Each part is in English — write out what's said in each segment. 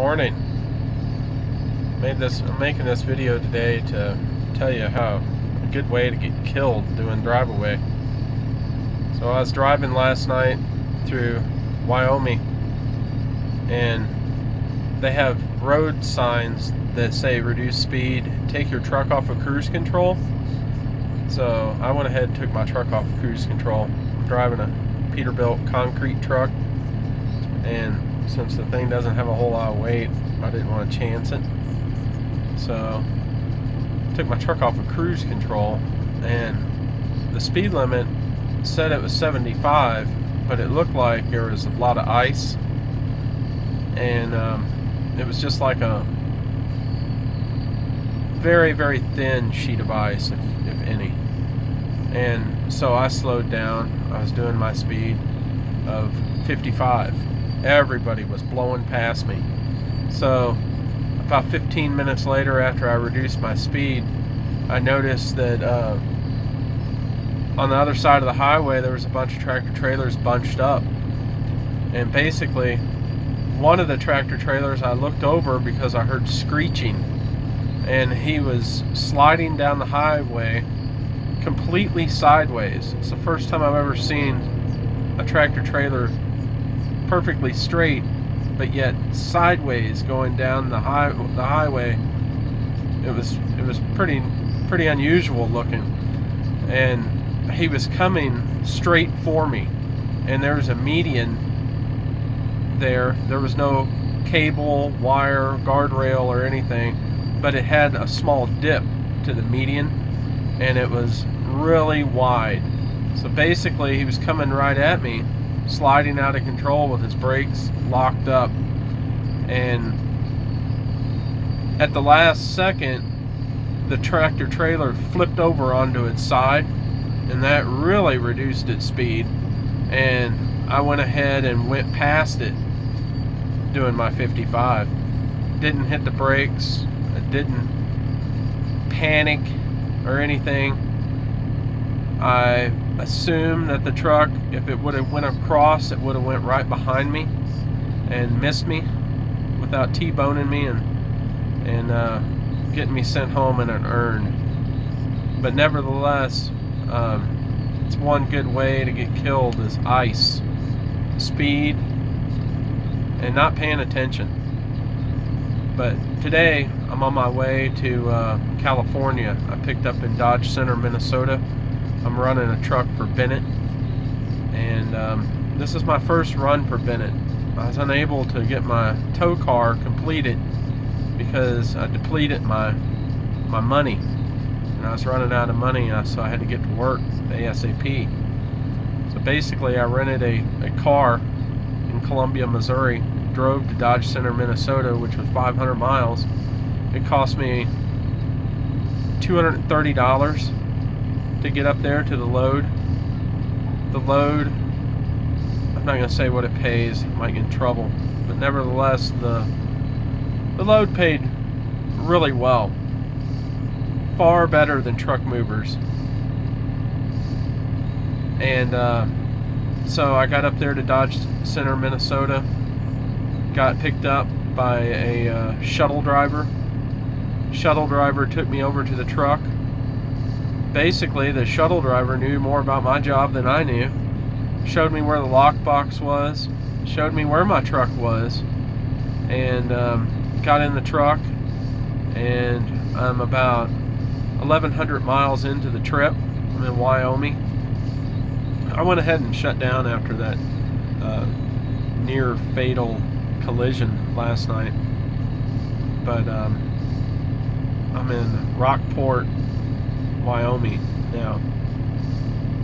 Morning. I'm making this video today to tell you how a good way to get killed doing drive-away. So I was driving last night through Wyoming, and they have road signs that say reduce speed, take your truck off of cruise control. So I went ahead and took my truck off of cruise control. I'm driving a Peterbilt concrete truck, and since the thing doesn't have a whole lot of weight, I didn't want to chance it. So I took my truck off of cruise control, and the speed limit said it was 75, but it looked like there was a lot of ice, and it was just like a very, very thin sheet of ice, if any. And so I slowed down. I was doing my speed of 55. Everybody was blowing past me. So about 15 minutes later, after I reduced my speed, I noticed that on the other side of the highway there was a bunch of tractor trailers bunched up, and basically one of the tractor trailers, I looked over because I heard screeching, and he was sliding down the highway completely sideways. It's the first time I've ever seen a tractor trailer perfectly straight, but yet sideways going down the highway. It was pretty unusual looking, and he was coming straight for me, and there was a median there. There was no cable, wire, guardrail, or anything, but it had a small dip to the median, and it was really wide. So basically he was coming right at me, sliding out of control with his brakes locked up, and at the last second the tractor trailer flipped over onto its side, and that really reduced its speed, and I went ahead and went past it doing my 55. Didn't hit the brakes, I didn't panic or anything. I assumed that the truck, if it would have went across, it would have went right behind me and missed me without T-boning me and getting me sent home in an urn. But nevertheless, it's one good way to get killed is ice, speed, and not paying attention. But today I'm on my way to California. I picked up in Dodge Center, Minnesota. I'm running a truck for Bennett, and this is my first run for Bennett. I was unable to get my tow car completed because I depleted my money, and I was running out of money, so I had to get to work ASAP. So basically I rented a car in Columbia, Missouri, drove to Dodge Center, Minnesota, which was 500 miles. It cost me $230 to get up there to the load. The load, I'm not going to say what it pays, I might get in trouble, but nevertheless the load paid really well, far better than truck movers. And so I got up there to Dodge Center, Minnesota, got picked up by a shuttle driver. Shuttle driver took me over to the truck. Basically, the shuttle driver knew more about my job than I knew. Showed me where the lockbox was, showed me where my truck was, and got in the truck, and I'm about 1,100 miles into the trip. I'm in Wyoming. I went ahead and shut down after that near fatal collision last night, but I'm in Rockport, Wyoming now.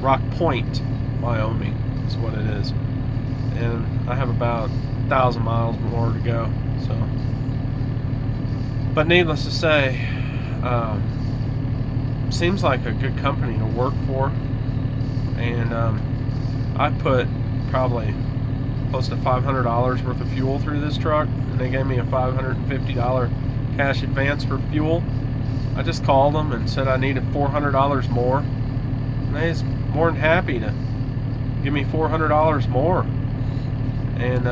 Rock Point, Wyoming is what it is, and I have about 1,000 miles more to go. So, but needless to say, seems like a good company to work for, and I put probably close to $500 worth of fuel through this truck, and they gave me a $550 cash advance for fuel. I just called them and said I needed $400 more, and they was more than happy to give me $400 more. And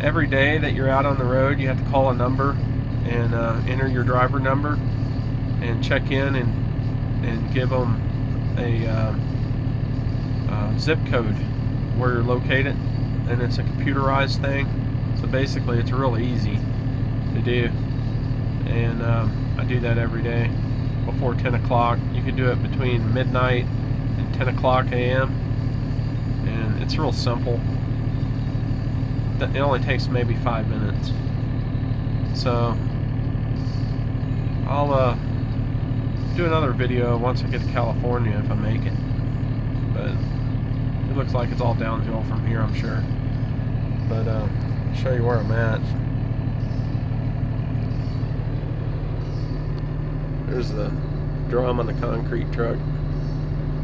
every day that you're out on the road, you have to call a number and enter your driver number and check in and give them a zip code where you're located. And it's a computerized thing. So basically, it's real easy to do. And I do that every day before 10 o'clock. You can do it between midnight and 10 o'clock a.m. And it's real simple. It only takes maybe 5 minutes. So I'll do another video once I get to California if I make it. But it looks like it's all downhill from here, I'm sure. But I'll show you where I'm at. There's the drum on the concrete truck.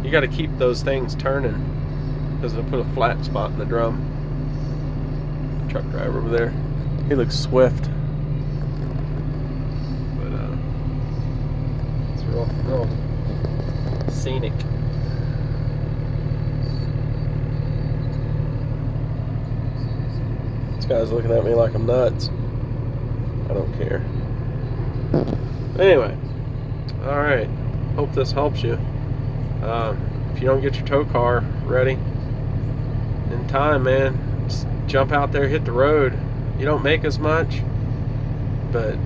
You got to keep those things turning because it'll put a flat spot in the drum. The truck driver over there, he looks swift, but it's real scenic. This guy's looking at me like I'm nuts. I don't care. Anyway. Alright, hope this helps you. If you don't get your tow car ready in time, man, just jump out there, hit the road. You don't make as much, but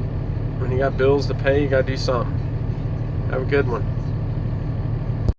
when you got bills to pay, you gotta do something. Have a good one.